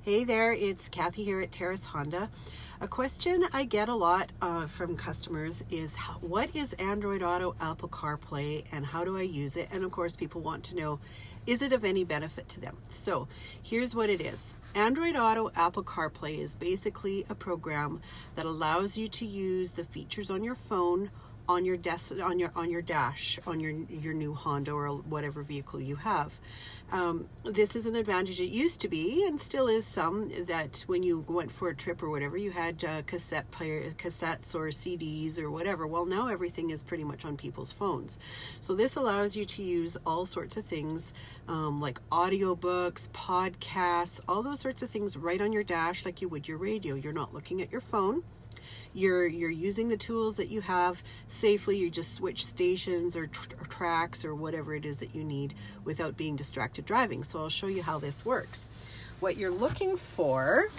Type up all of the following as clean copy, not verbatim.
Hey there, it's Kathy here at Terrace Honda. A question I get a lot from customers is what is Android Auto, Apple CarPlay, and how do I use it? And of course, people want to know, is it of any benefit to them? So here's what it is. Android Auto, Apple CarPlay is basically a program that allows you to use the features on your phone, on your dash, on your new Honda or whatever vehicle you have. This is an advantage. It used to be, and still is some, that when you went for a trip or whatever, you had cassettes or CDs or whatever. Well, now everything is pretty much on people's phones. So this allows you to use all sorts of things like audiobooks, podcasts, all those sorts of things right on your dash like you would your radio. You're not looking at your phone. You're using the tools that you have safely. You just switch stations or tracks or whatever it is that you need without being distracted driving. So I'll show you how this works. What you're looking for,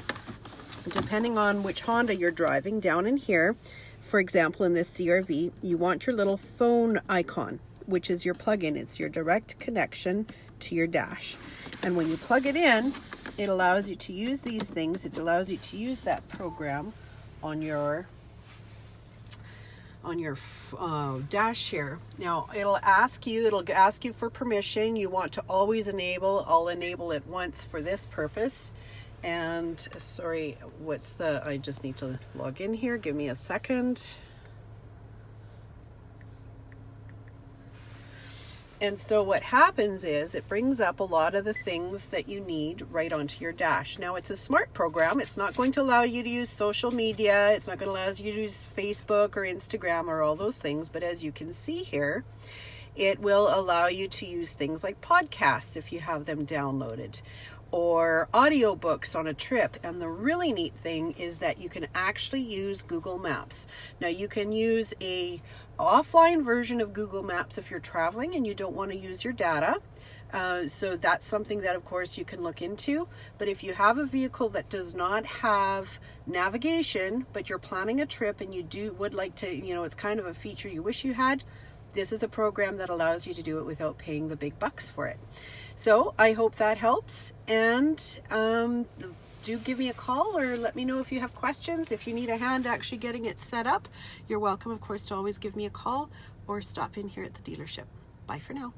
depending on which Honda you're driving, down in here, for example, in this CRV, you want your little phone icon, which is your plug-in. It's your direct connection to your dash. And when you plug it in, it allows you to use these things. It allows you to use that program on your dash here. Now it'll ask you for permission. You want to always enable. I'll enable it once for this purpose. And sorry, I just need to log in here. Give me a second. And so what happens is it brings up a lot of the things that you need right onto your dash. Now it's a smart program. It's not going to allow you to use social media. It's not going to allow you to use Facebook or Instagram or all those things. But as you can see here, it will allow you to use things like podcasts if you have them downloaded, or audiobooks on a trip. And the really neat thing is that you can actually use Google Maps. Now you can use a offline version of Google Maps if you're traveling and you don't want to use your data. So that's something that of course you can look into. But if you have a vehicle that does not have navigation, but you're planning a trip and you would like to, it's kind of a feature you wish you had, this is a program that allows you to do it without paying the big bucks for it. So I hope that helps, and do give me a call or let me know if you have questions. If you need a hand actually getting it set up, you're welcome, of course, to always give me a call or stop in here at the dealership. Bye for now.